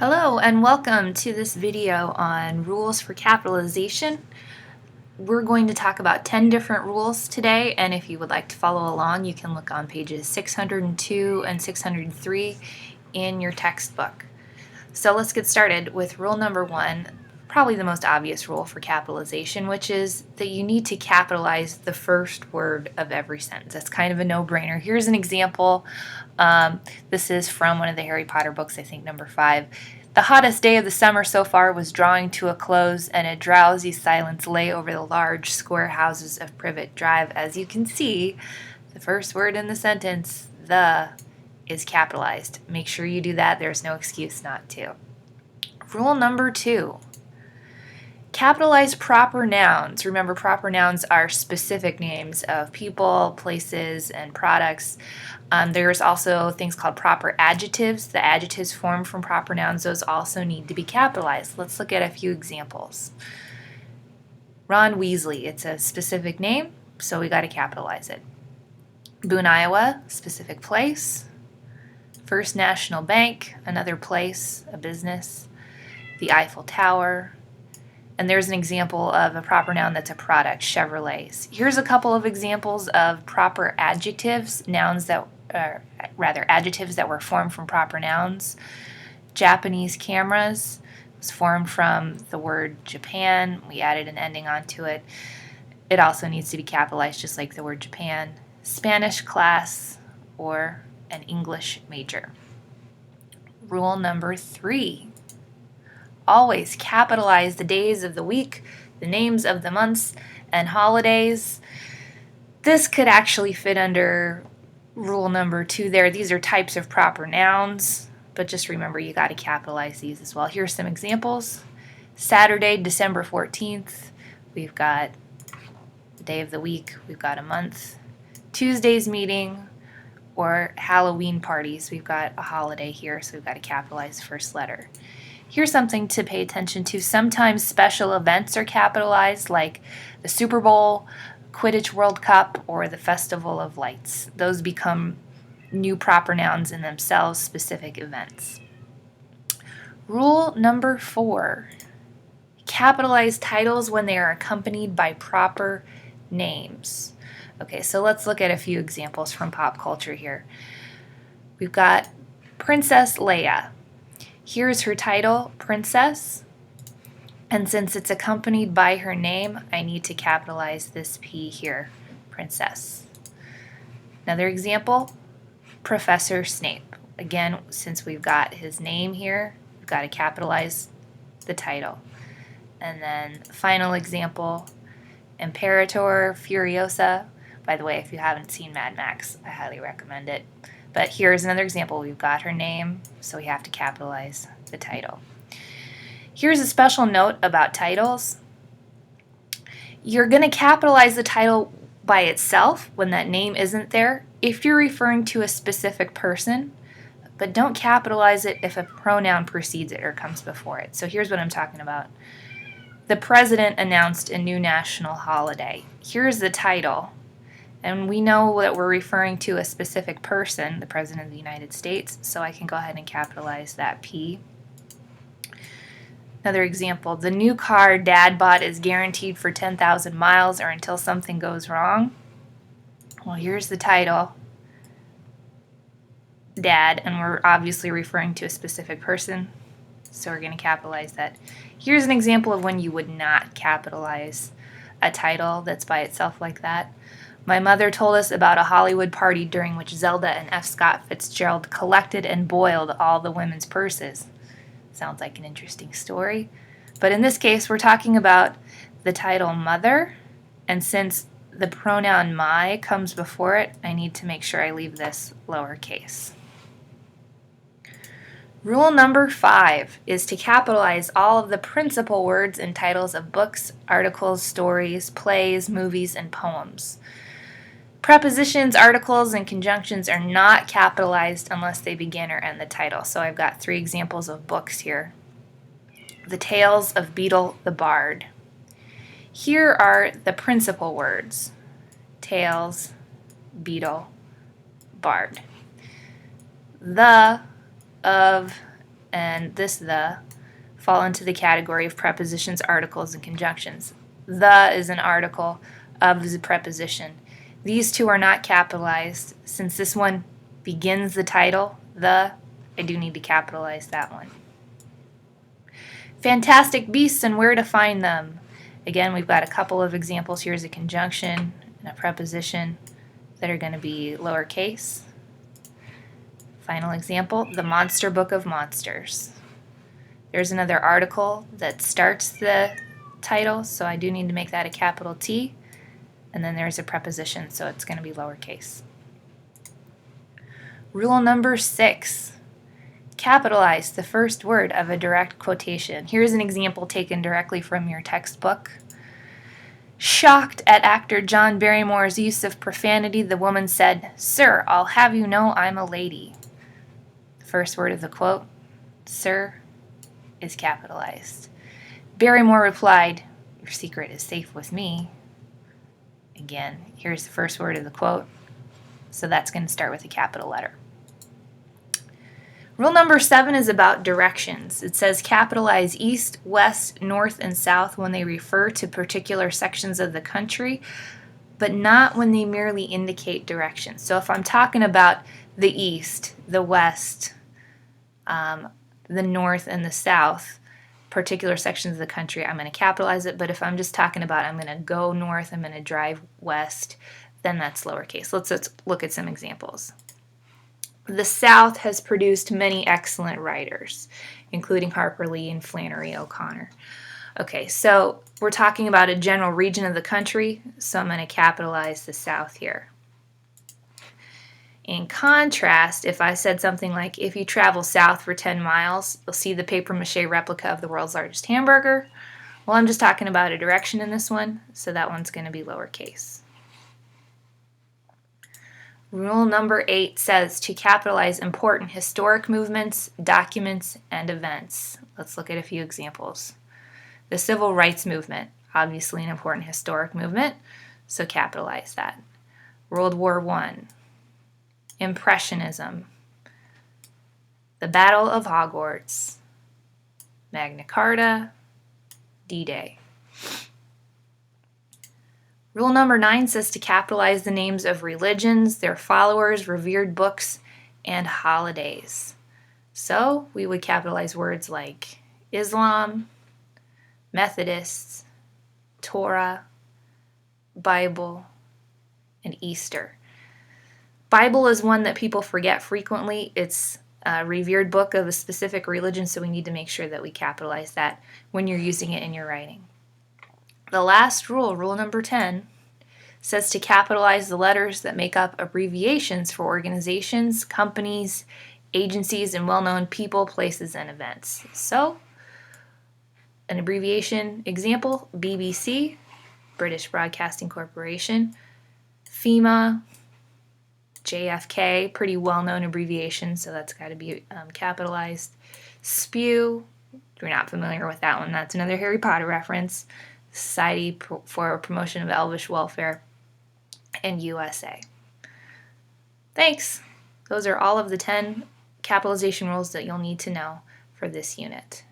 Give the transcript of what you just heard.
Hello and welcome to this video on rules for capitalization. We're going to talk about 10 different rules today, and if you would like to follow along, you can look on pages 602 and 603 in your textbook. So let's get started with rule number 1, probably the most obvious rule for capitalization, which is that you need to capitalize the first word of every sentence. That's kind of a no-brainer. Here's an example. This is from one of the Harry Potter books, I think number 5. The hottest day of the summer so far was drawing to a close, and a drowsy silence lay over the large square houses of Privet Drive. As you can see, the first word in the sentence, the, is capitalized. Make sure you do that. There's no excuse not to. Rule number 2. Capitalize proper nouns. Remember, proper nouns are specific names of people, places, and products. There's also things called proper adjectives. The adjectives formed from proper nouns, those also need to be capitalized. Let's look at a few examples. Ron Weasley, it's a specific name, so we got to capitalize it. Boone, Iowa, specific place. First National Bank, another place, a business. The Eiffel Tower. And there's an example of a proper noun that's a product, Chevrolets. Here's a couple of examples of proper adjectives, adjectives that were formed from proper nouns. Japanese cameras was formed from the word Japan. We added an ending onto it. It also needs to be capitalized just like the word Japan. Spanish class or an English major. Rule number 3. Always capitalize the days of the week, the names of the months, and holidays. This could actually fit under rule number 2 there. These are types of proper nouns, but just remember you got to capitalize these as well. Here's some examples. Saturday, December 14th, we've got the day of the week, we've got a month. Tuesday's meeting or Halloween parties, we've got a holiday here, so we've got to capitalize the first letter. Here's something to pay attention to. Sometimes special events are capitalized, like the Super Bowl, Quidditch World Cup, or the Festival of Lights. Those become new proper nouns in themselves, specific events. Rule number 4. Capitalize titles when they are accompanied by proper names. Okay, so let's look at a few examples from pop culture here. We've got Princess Leia. Here's her title, Princess, and since it's accompanied by her name, I need to capitalize this P here, Princess. Another example, Professor Snape. Again, since we've got his name here, we've got to capitalize the title. And then final example, Imperator Furiosa. By the way, if you haven't seen Mad Max, I highly recommend it. But here's another example. We've got her name, so we have to capitalize the title. Here's a special note about titles. You're going to capitalize the title by itself when that name isn't there if you're referring to a specific person, but don't capitalize it if a pronoun precedes it or comes before it. So here's what I'm talking about. The president announced a new national holiday. Here's the title. And we know that we're referring to a specific person, the President of the United States, so I can go ahead and capitalize that P. Another example, the new car Dad bought is guaranteed for 10,000 miles or until something goes wrong. Well, here's the title, Dad, and we're obviously referring to a specific person, so we're going to capitalize that. Here's an example of when you would not capitalize a title that's by itself like that. My mother told us about a Hollywood party during which Zelda and F. Scott Fitzgerald collected and boiled all the women's purses. Sounds like an interesting story. But in this case, we're talking about the title mother, and since the pronoun my comes before it, I need to make sure I leave this lowercase. Rule number 5 is to capitalize all of the principal words in titles of books, articles, stories, plays, movies, and poems. Prepositions, articles, and conjunctions are not capitalized unless they begin or end the title. So I've got 3 examples of books here. The Tales of Beetle the Bard. Here are the principal words. Tales, Beetle, Bard. The, of, and this the fall into the category of prepositions, articles, and conjunctions. The is an article, of is a preposition. These two are not capitalized. Since this one begins the title, the, I do need to capitalize that one. Fantastic beasts and where to find them. Again, we've got a couple of examples. Here's a conjunction and a preposition that are going to be lowercase. Final example, the Monster Book of Monsters. There's another article that starts the title, so I do need to make that a capital T. And then there's a preposition, so it's going to be lowercase. Rule number 6. Capitalize the first word of a direct quotation. Here's an example taken directly from your textbook. Shocked at actor John Barrymore's use of profanity, the woman said, "Sir, I'll have you know I'm a lady." The first word of the quote, sir, is capitalized. Barrymore replied, "Your secret is safe with me." Again, here's the first word of the quote, so that's going to start with a capital letter. Rule number 7 is about directions. It says capitalize east, west, north, and south when they refer to particular sections of the country, but not when they merely indicate directions. So if I'm talking about the east, the west, the north, and the south, particular sections of the country, I'm going to capitalize it. But if I'm just talking about I'm going to go north, I'm going to drive west, then that's lowercase. Let's look at some examples. The South has produced many excellent writers, including Harper Lee and Flannery O'Connor. Okay, so we're talking about a general region of the country, so I'm going to capitalize the South here. In contrast, if I said something like, if you travel south for 10 miles, you'll see the papier-mâché replica of the world's largest hamburger. Well, I'm just talking about a direction in this one, so that one's going to be lowercase. Rule number 8 says to capitalize important historic movements, documents, and events. Let's look at a few examples. The Civil Rights Movement, obviously an important historic movement, so capitalize that. World War I. Impressionism. The Battle of Hogwarts. Magna Carta. D-Day. Rule number 9 says to capitalize the names of religions, their followers, revered books, and holidays. So we would capitalize words like Islam, Methodists, Torah, Bible, and Easter. Bible is one that people forget frequently. It's a revered book of a specific religion, so we need to make sure that we capitalize that when you're using it in your writing. The last rule, rule number 10, says to capitalize the letters that make up abbreviations for organizations, companies, agencies, and well-known people, places, and events. So, an abbreviation example, BBC, British Broadcasting Corporation, FEMA, JFK, pretty well-known abbreviation, so that's got to be capitalized. SPEW, if you're not familiar with that one, that's another Harry Potter reference. Society for Promotion of Elvish Welfare, and USA. Thanks! Those are all of the 10 capitalization rules that you'll need to know for this unit.